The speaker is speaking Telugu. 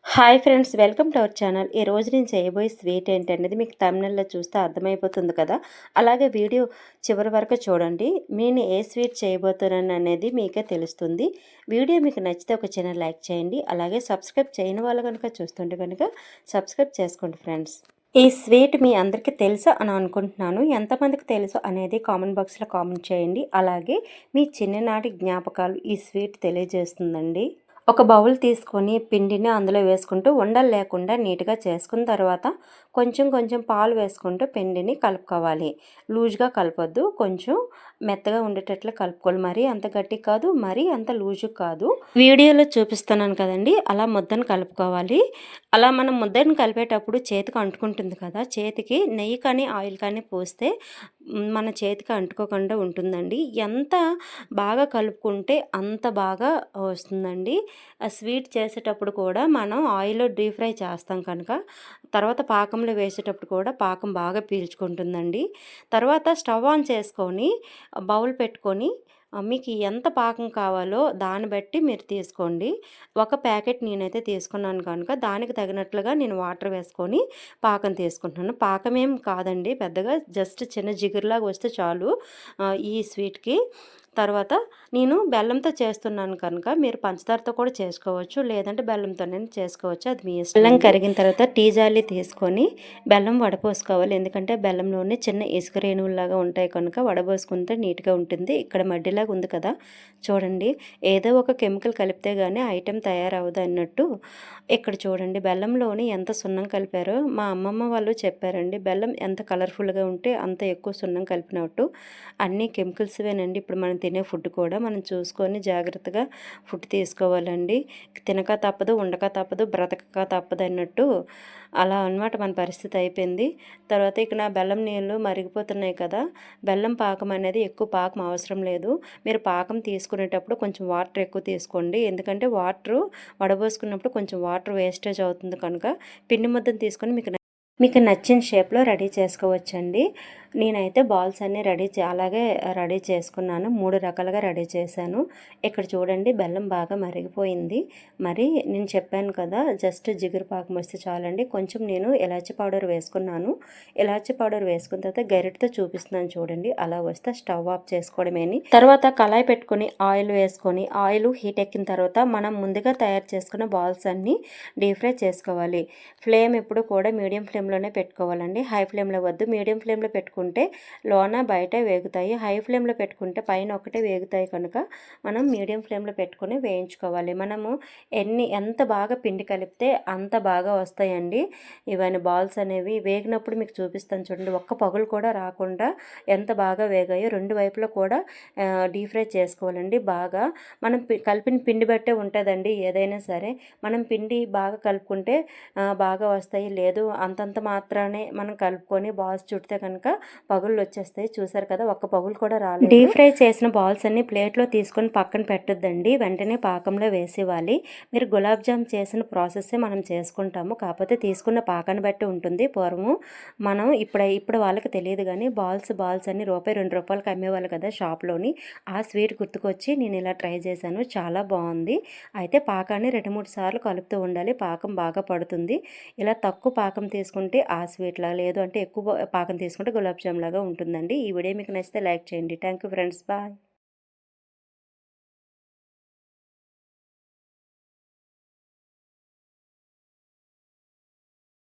Hi friends, welcome to our channel. ఈరోజు నేను చేయబోయే స్వీట్ ఏంటనేది మీకు థంబ్నెయిల్లో చూస్తే అర్థమైపోతుంది కదా. అలాగే వీడియో చివరి వరకు చూడండి. నేను ఏ స్వీట్ చేయబోతున్నాను అనేది మీకే తెలుస్తుంది. వీడియో మీకు నచ్చితే ఒక చిన్న లైక్ చేయండి. అలాగే సబ్స్క్రైబ్ చేయని వాళ్ళు కనుక చూస్తుంటే కనుక సబ్స్క్రైబ్ చేసుకోండి ఫ్రెండ్స్. ఈ స్వీట్ మీ అందరికీ తెలుసా అని అనుకుంటున్నాను. ఎంతమందికి తెలుసు అనేది కామెంట్ బాక్స్లో కామెంట్ చేయండి. అలాగే మీ చిన్ననాటి జ్ఞాపకాలు ఈ స్వీట్ తెలియజేస్తుందండి. ఒక బౌల్ తీసుకొని పిండిని అందులో వేసుకుంటూ ఉండలు లేకుండా నీట్గా చేసుకున్న తర్వాత కొంచెం కొంచెం పాలు వేసుకుంటూ పిండిని కలుపుకోవాలి. లూజ్గా కలపొద్దు, కొంచెం మెత్తగా ఉండేటట్లు కలుపుకోవాలి. మరీ అంత గట్టి కాదు, మరీ అంత లూజు కాదు. వీడియోలో చూపిస్తున్నాను కదండి, అలా ముద్దను కలుపుకోవాలి. అలా మనం ముద్దను కలిపేటప్పుడు చేతికి అంటుకుంటుంది కదా, చేతికి నెయ్యి కానీ ఆయిల్ కానీ పోస్తే మన చేతికి అంటుకోకుండా ఉంటుందండి. ఎంత బాగా కలుపుకుంటే అంత బాగా వస్తుందండి. స్వీట్ చేసేటప్పుడు కూడా మనం ఆయిల్లో డీప్ ఫ్రై చేస్తాం కనుక తర్వాత పాకంలో వేసేటప్పుడు కూడా పాకం బాగా పీల్చుకుంటుందండి. తర్వాత స్టవ్ ఆన్ చేసుకొని బౌల్ పెట్టుకొని మీకు ఎంత పాకం కావాలో దాన్ని బట్టి మీరు తీసుకోండి. ఒక ప్యాకెట్ నేనైతే తీసుకున్నాను కనుక దానికి తగినట్లుగా నేను వాటర్ వేసుకొని పాకం తీసుకుంటున్నాను. పాకం ఏం కాదండి పెద్దగా, జస్ట్ చిన్న జిగురులాగా వస్తే చాలు ఈ స్వీట్కి. తర్వాత నేను బెల్లంతో చేస్తున్నాను కనుక మీరు పంచదారతో కూడా చేసుకోవచ్చు, లేదంటే బెల్లంతోనే చేసుకోవచ్చు, అది మీ ఇష్టం. బెల్లం కరిగిన తర్వాత టీ జాలి తీసుకొని బెల్లం వడపోసుకోవాలి. ఎందుకంటే బెల్లంలోనే చిన్న ఇసుక రేణువులాగా ఉంటాయి కనుక వడపోసుకుంటే నీట్గా ఉంటుంది. ఇక్కడ మడ్డిలాగా ఉంది కదా చూడండి, ఏదో ఒక కెమికల్ కలిపితే కానీ ఐటెం తయారవదు అన్నట్టు ఇక్కడ చూడండి బెల్లంలోని ఎంత సున్నం కలిపారో మా అమ్మమ్మ వాళ్ళు చెప్పారండి. బెల్లం ఎంత కలర్ఫుల్గా ఉంటే అంత ఎక్కువ సున్నం కలిపినట్టు. అన్నీ కెమికల్స్వేనండి. ఇప్పుడు మనం తినే ఫుడ్ కూడా మనం చూసుకొని జాగ్రత్తగా ఫుడ్ తీసుకోవాలండి. తినక తప్పదు, ఉండక తప్పదు, బ్రతకక తప్పదు అన్నట్టు అలా అన్నమాట మన పరిస్థితి అయిపోయింది. తర్వాత ఇక నా బెల్లం నీళ్ళు మరిగిపోతున్నాయి కదా, బెల్లం పాకం అనేది ఎక్కువ పాకం అవసరం లేదు. మీరు పాకం తీసుకునేటప్పుడు కొంచెం వాటర్ ఎక్కువ తీసుకోండి. ఎందుకంటే వాటరు వడబోసుకున్నప్పుడు కొంచెం వాటర్ వేస్టేజ్ అవుతుంది కనుక పిండి ముద్దను తీసుకొని మీకు నచ్చిన షేప్లో రెడీ చేసుకోవచ్చండి. నేనైతే బాల్స్ అన్నీ అలాగే రెడీ చేసుకున్నాను. 3 రకాలుగా రెడీ చేశాను. ఇక్కడ చూడండి బెల్లం బాగా మరిగిపోయింది. మరి నేను చెప్పాను కదా జస్ట్ జిగురు పాకం వస్తే చాలండి. కొంచెం నేను ఇలాచీ పౌడర్ వేసుకున్నాను. ఇలాచీ పౌడర్ వేసుకున్న తర్వాత గరిటతో చూపిస్తున్నాను చూడండి, అలా వస్తే స్టవ్ ఆఫ్ చేసుకోవడమేని. తర్వాత కళాయి పెట్టుకొని ఆయిల్ వేసుకొని ఆయిల్ హీట్ ఎక్కిన తర్వాత మనం ముందుగా తయారు చేసుకున్న బాల్స్ అన్నీ డీప్ ఫ్రై చేసుకోవాలి. ఫ్లేమ్ ఎప్పుడు కూడా మీడియం ఫ్లేమ్లోనే పెట్టుకోవాలండి. హై ఫ్లేమ్లో వద్దు. మీడియం ఫ్లేమ్లో పెట్టుకుంటే లోన బయట వేగుతాయి. హై ఫ్లేమ్లో పెట్టుకుంటే పైన ఒకటే వేగుతాయి కనుక మనం మీడియం ఫ్లేమ్లో పెట్టుకొని వేయించుకోవాలి. మనము ఎంత బాగా పిండి కలిపితే అంత బాగా వస్తాయండి ఇవన్నీ బాల్స్ అనేవి. వేగినప్పుడు మీకు చూపిస్తాను చూడండి, ఒక్క పగులు కూడా రాకుండా ఎంత బాగా వేగాయో. 2 వైపులా కూడా డీప్ ఫ్రై చేసుకోవాలండి. బాగా మనం కలిపిన పిండి బట్టే ఉంటుందండి ఏదైనా సరే. మనం పిండి బాగా కలుపుకుంటే బాగా వస్తాయి. లేదు అంతంత మాత్రానే మనం కలుపుకొని బాల్స్ చుడితే కనుక పగుళ్ళు వచ్చేస్తాయి. చూసారు కదా, ఒక్క పగులు కూడా రాలేదు. డీప్ ఫ్రై చేసిన బాల్స్ అన్ని ప్లేట్లో తీసుకొని పక్కన పెట్టొద్దండి, వెంటనే పాకంలో వేసేవాలి. మీరు గులాబ్ జామ్ చేసిన ప్రాసెస్సే మనం చేసుకుంటాము, కాకపోతే తీసుకున్న పాకాన్ని బట్టి ఉంటుంది. పూర్వము మనం ఇప్పుడు వాళ్ళకి తెలియదు కానీ బాల్స్ అన్ని రూపాయి 2 రూపాయలకి అమ్మేవాళ్ళు కదా షాప్లోని. ఆ స్వీట్ గుర్తుకొచ్చి నేను ఇలా ట్రై చేశాను, చాలా బాగుంది. అయితే పాకాన్ని 2-3 సార్లు కలుపుతూ ఉండాలి, పాకం బాగా పడుతుంది. ఇలా తక్కువ పాకం తీసుకుంటే ఆ స్వీట్లా, లేదు అంటే ఎక్కువ పాకం తీసుకుంటే గులాబ్ జామ్ లాగా ఉంటుందండి. ఈ వీడియో మీకు నచ్చితే లైక్ చేయండి. Thank you friends, bye.